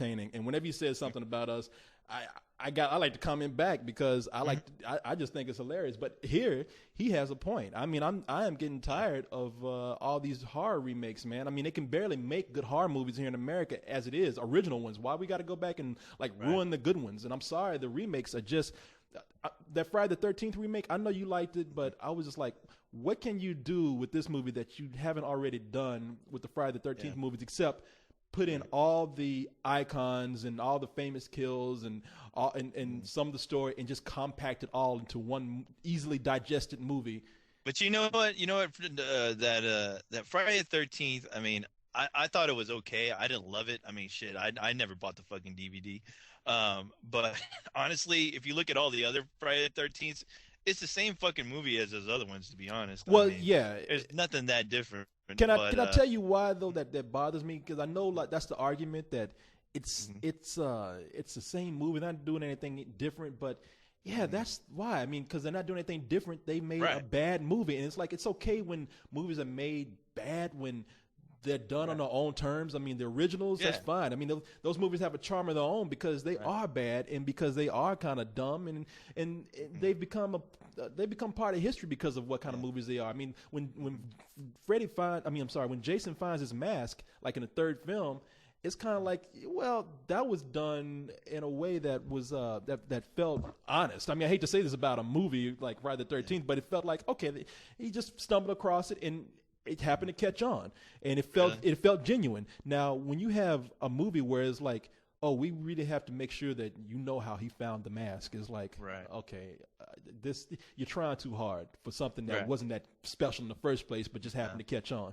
entertaining. And whenever he says something about us, I like to comment back because I just think it's hilarious. But here he has a point. I mean, I am getting tired of all these horror remakes, man. I mean, they can barely make good horror movies here in America as it is, original ones. Why we got to go back and ruin the good ones? And I'm sorry, the remakes are just that Friday the 13th remake. I know you liked it, but I was just like, what can you do with this movie that you haven't already done with the Friday the 13th movies, except put in all the icons and all the famous kills and some of the story and just compact it all into one easily digested movie. But you know what? That Friday the 13th, I mean, I thought it was okay. I didn't love it. I mean, shit, I never bought the fucking DVD. But honestly, if you look at all the other Friday the 13th, it's the same fucking movie as those other ones, to be honest. Well, I mean, yeah. There's nothing that different. Can I tell you why though that bothers me? Because I know like that's the argument that it's the same movie, not doing anything different. But yeah, that's why. I mean, because they're not doing anything different. They made a bad movie, and it's like it's okay when movies are made bad when they're done on their own terms. I mean, the originals, that's fine. I mean, those movies have a charm of their own because they are bad and because they are kind of dumb and they've become part of history because of what kind of movies they are. I mean, when when Jason finds his mask, like in the third film, it's kind of like, well, that was done in a way that was that felt honest. I mean, I hate to say this about a movie like Friday the 13th, but it felt like, okay, he just stumbled across it and it happened to catch on, and it felt genuine. Now, when you have a movie where it's like, oh, we really have to make sure that you know how he found the mask, is like, okay, this you're trying too hard for something that wasn't that special in the first place, but just happened to catch on.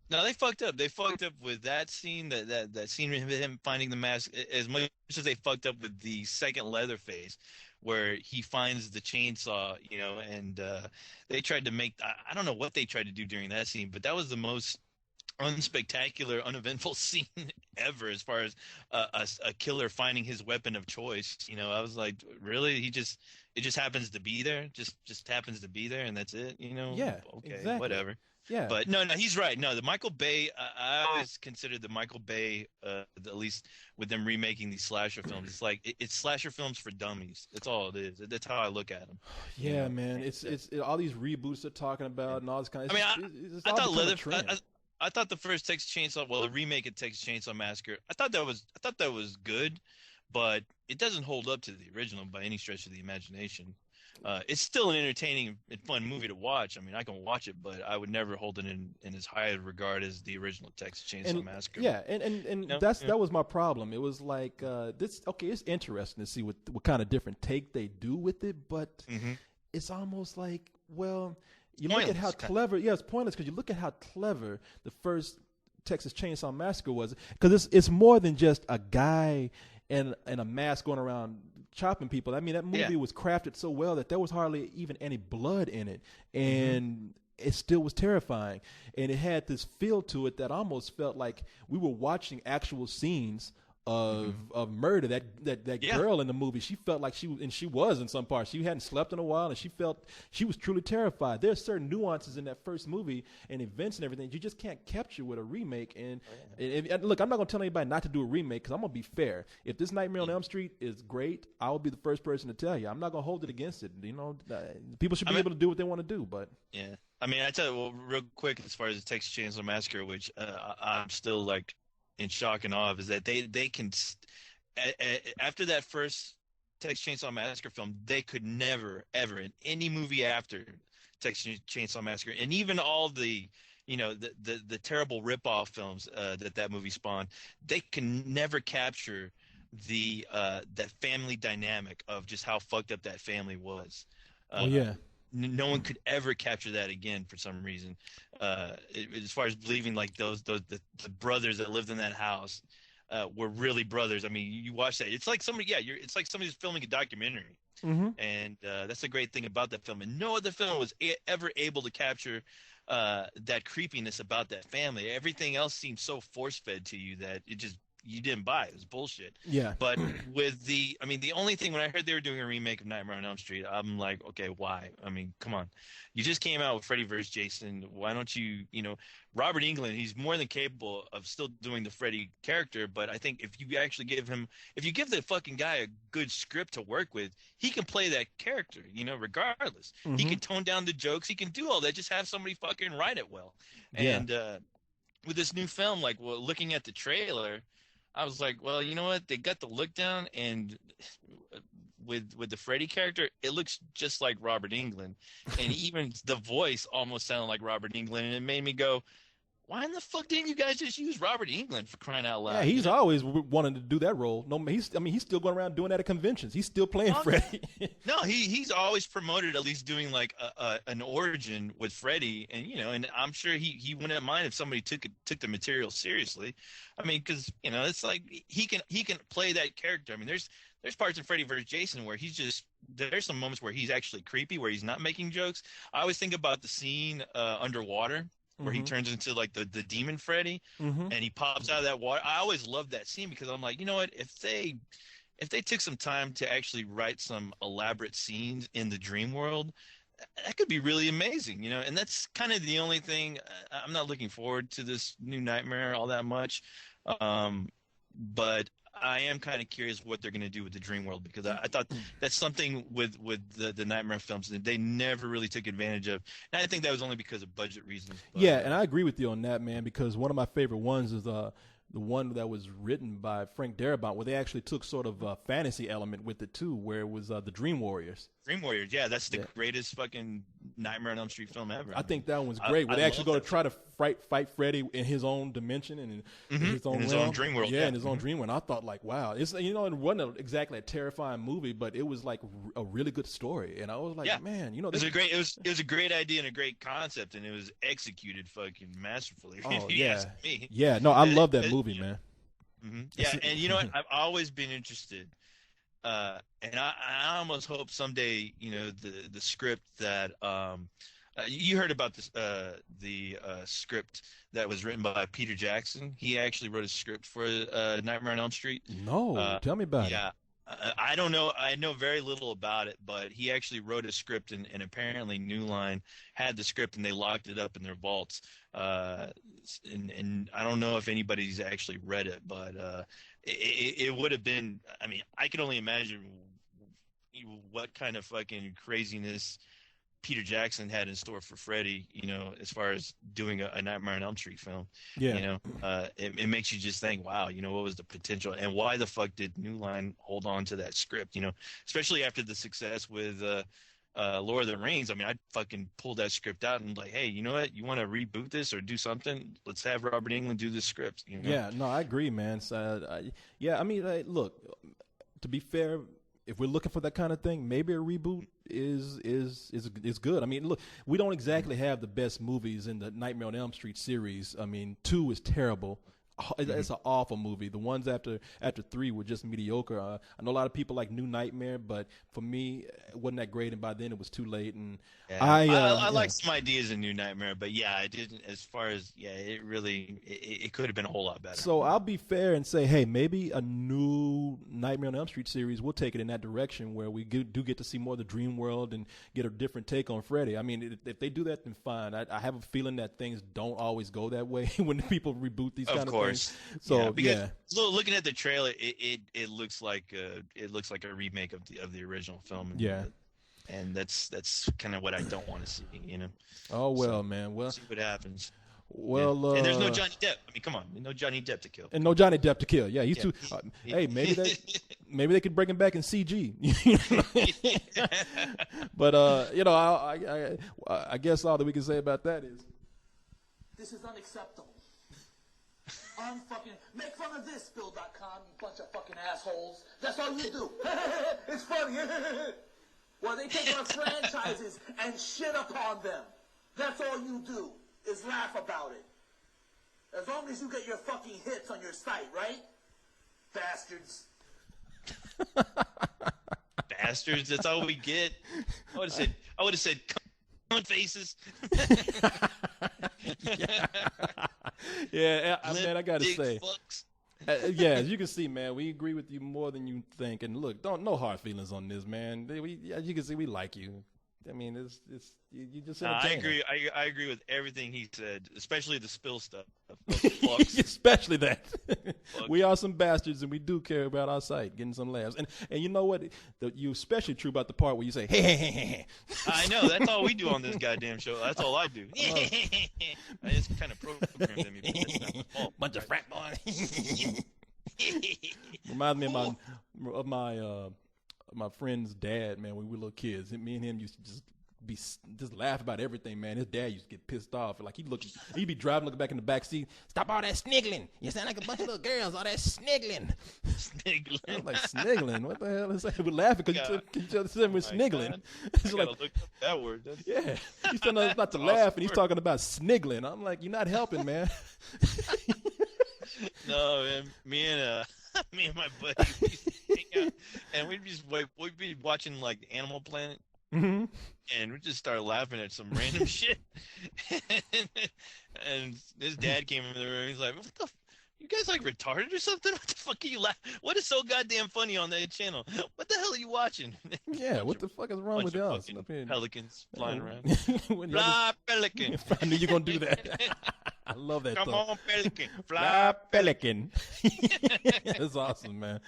No, they fucked up. They fucked up with that scene, that scene with him finding the mask, as much as they fucked up with the second Leatherface, where he finds the chainsaw, and they tried to make, I don't know what they tried to do during that scene, but that was the most unspectacular, uneventful scene ever as far as a killer finding his weapon of choice. I was like, really? It just happens to be there? Just happens to be there and that's it, Yeah, okay, exactly. Whatever. Yeah. But no, he's right. No, the Michael Bay, I always considered the Michael Bay, at least with them remaking these slasher films, it's like it's slasher films for dummies. That's all it is. That's how I look at them. Yeah, man. It's all these reboots they're talking about and all this kind of. I thought I thought the first Texas Chainsaw, the remake of Texas Chainsaw Massacre, I thought that was good, but it doesn't hold up to the original by any stretch of the imagination. It's still an entertaining and fun movie to watch. I mean, I can watch it, but I would never hold it in as high a regard as the original Texas Chainsaw Massacre. Yeah, and that was my problem. It was like it's interesting to see what kind of different take they do with it, but it's almost like, well, you look at how clever. Yeah, it's pointless because you look at how clever the first Texas Chainsaw Massacre was, because it's more than just a guy in a mask going around chopping people. I mean, that movie was crafted so well that there was hardly even any blood in it, and it still was terrifying. And it had this feel to it that almost felt like we were watching actual scenes of murder. That girl in the movie, she felt like she was in some parts. She hadn't slept in a while, and she felt she was truly terrified. There's certain nuances in that first movie and events and everything you just can't capture with a remake. And look, I'm not gonna tell anybody not to do a remake because I'm gonna be fair. If this Nightmare on Elm Street is great, I will be the first person to tell you. I'm not gonna hold it against it. People should be able to do what they want to do. But yeah, I mean, I tell you, real quick, as far as the Texas Chainsaw Massacre, which I'm still like in shock and awe of, is that they can after that first Texas Chainsaw Massacre film, they could never ever in any movie after Texas Chainsaw Massacre, and even all the the terrible rip-off films that movie spawned, they can never capture the that family dynamic of just how fucked up that family was. No one could ever capture that again for some reason. As far as believing like the brothers that lived in that house were really brothers. I mean, you watch that, it's like it's like somebody's filming a documentary. And that's the great thing about that film. And no other film was ever able to capture that creepiness about that family. Everything else seemed so force-fed to you that it just you didn't buy. It was bullshit. Yeah. But with the only thing when I heard they were doing a remake of Nightmare on Elm Street, I'm like, okay, why? I mean, come on. You just came out with Freddy vs. Jason. Why don't you, Robert Englund, he's more than capable of still doing the Freddy character, but I think if you actually give the fucking guy a good script to work with, he can play that character, regardless. Mm-hmm. He can tone down the jokes. He can do all that. Just have somebody fucking write it well. Yeah. And with this new film, looking at the trailer, I was like, well, you know what? They got the look down, and with the Freddy character, it looks just like Robert Englund, and even the voice almost sounded like Robert Englund, and it made me go, why in the fuck didn't you guys just use Robert Englund, for crying out loud? Yeah, he's always wanted to do that role. No, he's still going around doing that at conventions. He's still playing Freddy. No, he's always promoted at least doing like an origin with Freddy, and and I'm sure he wouldn't mind if somebody took the material seriously. I mean, because it's like he can play that character. I mean, there's parts in Freddy vs. Jason where there's some moments where he's actually creepy, where he's not making jokes. I always think about the scene underwater, where he turns into like the demon Freddy, and he pops out of that water. I always loved that scene because I'm like, you know what? If they took some time to actually write some elaborate scenes in the dream world, that could be really amazing, And that's kind of the only thing. I'm not looking forward to this new Nightmare all that much, but I am kind of curious what they're going to do with the dream world, because I thought that's something with the Nightmare films that they never really took advantage of. And I think that was only because of budget reasons. But, yeah, and I agree with you on that, man, because one of my favorite ones is the one that was written by Frank Darabont, where they actually took sort of a fantasy element with it too, where it was the Dream Warriors. Dream Warriors, yeah, that's the greatest fucking Nightmare on Elm Street film ever. I think that one's great. Where they actually go to try to fight Freddy in his own dimension and in his own dream world. Yeah, in his own dream world. And I thought, like, wow, it's it wasn't exactly a terrifying movie, but it was like a really good story. And I was like, man, it was a great idea and a great concept, and it was executed fucking masterfully. Oh you ask me. Yeah, no, I love that movie, man. Mm-hmm. Yeah, and you know what? I've always been interested. And I almost hope someday, the script that you heard about this, the script that was written by Peter Jackson. He actually wrote a script for Nightmare on Elm Street. No, tell me about it. Yeah, I don't know. I know very little about it, but he actually wrote a script, and apparently New Line had the script, and they locked it up in their vaults. And I don't know if anybody's actually read it, but it would have been. I mean, I can only imagine what kind of fucking craziness Peter Jackson had in store for Freddy, as far as doing a Nightmare on Elm Street film. Yeah. It makes you just think, wow, what was the potential, and why the fuck did New Line hold on to that script? Especially after the success with Lord of the Rings. I mean, I'd fucking pull that script out and like, hey, you know what? You want to reboot this or do something? Let's have Robert Englund do this script. Yeah, no, I agree, man. So, I mean, look, to be fair, if we're looking for that kind of thing, maybe a reboot is good. I mean, look, we don't exactly have the best movies in the Nightmare on Elm Street series. I mean, 2 is terrible. It's an awful movie. The ones after 3 were just mediocre. I know a lot of people like New Nightmare, but for me, it wasn't that great. And by then, it was too late. And I like some ideas in New Nightmare, but I didn't. As far as it could have been a whole lot better. So I'll be fair and say, hey, maybe a new Nightmare on Elm Street series will take it in that direction, where we do get to see more of the dream world and get a different take on Freddy. I mean, if they do that, then fine. I have a feeling that things don't always go that way when people reboot these kind of things. So looking at the trailer, it looks like a remake of the original film. And that's kind of what I don't want to see. Oh well, man. Well, we'll see what happens. Well, and there's no Johnny Depp. I mean, come on, no Johnny Depp to kill. And no Johnny Depp to kill. Yeah, he's too. Hey, maybe they could bring him back in CG. But I guess all that we can say about that is this is unacceptable. Make fun of this, Bill.com, you bunch of fucking assholes. That's all you do. It's funny. Well, they take our franchises and shit upon them. That's all you do, is laugh about it. As long as you get your fucking hits on your site, right? Bastards. Bastards, that's all we get. I would have said cunt faces. Yeah, man, I gotta say, fucks. Yeah, as you can see, man, we agree with you more than you think. And look, no hard feelings on this, man. As you can see, we like you. I mean, you just. I agree. I agree with everything he said, especially the spill stuff. Especially that. We are some bastards, and we do care about our site, getting some laughs. And you know what? You especially true about the part where you say, hey. I know. That's all we do on this goddamn show. That's all I do. I just kind of programmed me. But that's not my fault. Bunch of frat boys. Reminds me of my friend's dad, man, when we were little kids. Me and him used to just laugh about everything, man. His dad used to get pissed off. Like he'd be driving, looking back in the back seat. Stop all that sniggling. You sound like a bunch of little girls. All that sniggling. Sniggling. I'm like, sniggling? What the hell is that? We're laughing because each other said we're sniggling. It's like, look up that word. Yeah. He's telling us not to laugh, and he's talking about sniggling. I'm like, you're not helping, man. No, man. Me and my buddy, we used to hang out, and we'd be watching like Animal Planet, and we just started laughing at some random shit. And his dad came in the room. He's like, "What the? You guys like retarded or something? What the fuck are you laughing? What is so goddamn funny on that channel? What the hell are you watching?" Yeah, what the fuck is wrong with y'all? Pelicans flying around. Fly pelican. I knew you were gonna do that. I love that. Come on, pelican. Fly pelican. That's awesome, man.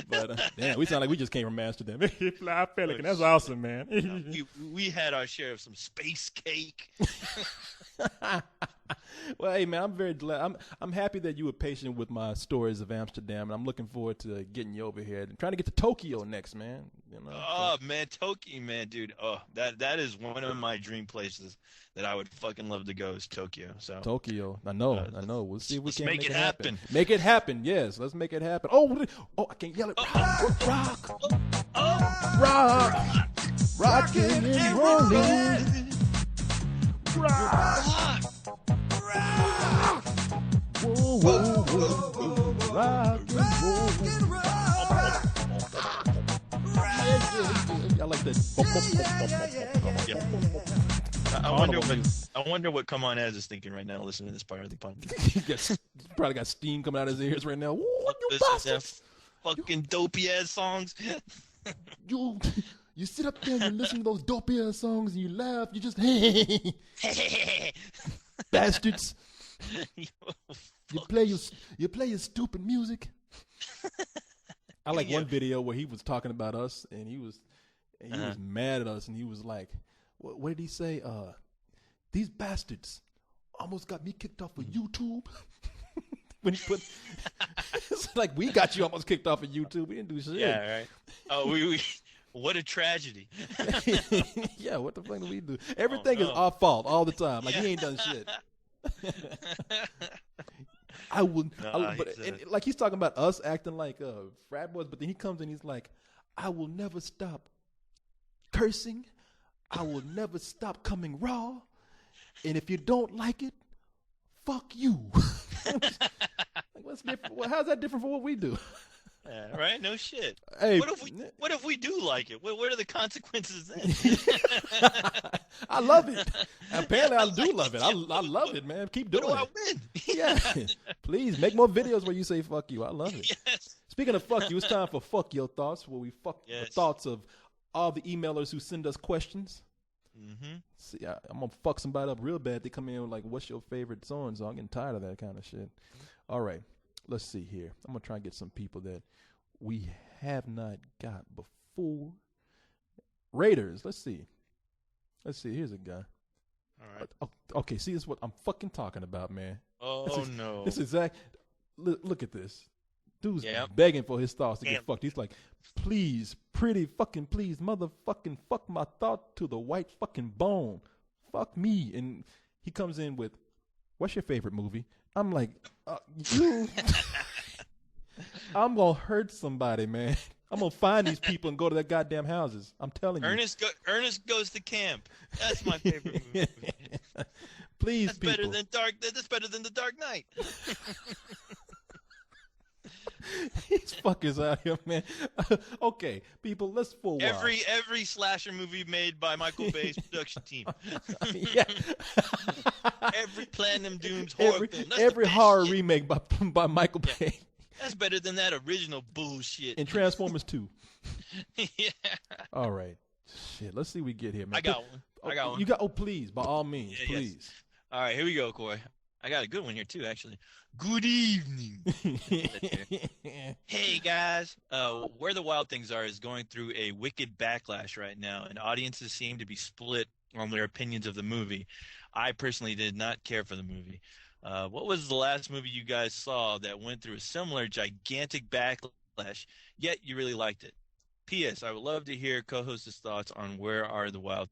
But damn, we sound like we just came from Amsterdam. Fly pelican. That's awesome, man. We had our share of some space cake. Well, hey man, I'm very glad. I'm happy that you were patient with my stories of Amsterdam, and I'm looking forward to getting you over here and trying to get to Tokyo next, man. You know, oh man, Tokyo, man, dude. Oh, that is one of my dream places that I would fucking love to go is Tokyo. So Tokyo, I know. We'll see if we can make it happen. Make it happen. Yes, let's make it happen. Oh, I can't yell it. Rocking and rolling. Rock. Whoa, whoa, whoa. Rock and roll. I like that. I wonder what Come On As is thinking right now listening to this part of the podcast. He probably got steam coming out of his ears right now. What you bastards? Fucking dopey ass songs. You sit up there and you listen to those dopey ass songs and you laugh. You just bastards. You play your stupid music. I like one video where he was talking about us and he was mad at us and he was like, what did he say? These bastards almost got me kicked off of YouTube. When he put, it's like we got you almost kicked off of YouTube. We didn't do shit. Yeah, right. Oh, we what a tragedy. Yeah, what the fuck do we do? Everything is our fault all the time. Like, he ain't done shit. I would, like he's talking about us acting like frat boys, but then he comes and he's like, I will never stop cursing. I will never stop coming raw. And if you don't like it, fuck you. Well, how's that different from what we do? Yeah, right? No shit. Hey, what if we do like it? What are the consequences then? I love it. Apparently, I do love it. I love it, man. Keep doing it. I win? Yeah. Please make more videos where you say "fuck you." I love it. Yes. Speaking of fuck you, it's time for Fuck Your Thoughts, where we fuck the thoughts of all the emailers who send us questions. Mm-hmm. See, I'm gonna fuck somebody up real bad. They come in with like, "What's your favorite song?" So I'm getting tired of that kind of shit. All right, let's see here. I'm gonna try and get some people that we have not got before. Raiders. Let's see. Here's a guy. All right. Okay. See, this is what I'm fucking talking about, man. Oh no. This is look at this. Dude's begging for his thoughts to get fucked. He's like, please, pretty fucking please, motherfucking fuck my thought to the white fucking bone. Fuck me. And he comes in with, what's your favorite movie? I'm like, you. I'm going to hurt somebody, man. I'm going to find these people and go to their goddamn houses. I'm telling you. Ernest Goes to Camp. That's my favorite movie. Please, that's people. That's better than The Dark Knight. These fuckers out here, man. Okay, people, let's forward. Every slasher movie made by Michael Bay's production team. Yeah. Every Platinum Dunes horror film. Every horror remake by Michael Bay. That's better than that original bullshit. In Transformers 2. Yeah. All right. Shit. Let's see what we get here, man. I got one. You got? Oh, please, by all means, please. Yes. All right, here we go, Corey. I got a good one here too, actually. Good evening. Hey guys, Where the Wild Things Are is going through a wicked backlash right now, and audiences seem to be split on their opinions of the movie. I personally did not care for the movie. What was the last movie you guys saw that went through a similar gigantic backlash, yet you really liked it? P.S. I would love to hear co-host's thoughts on Where Are the Wild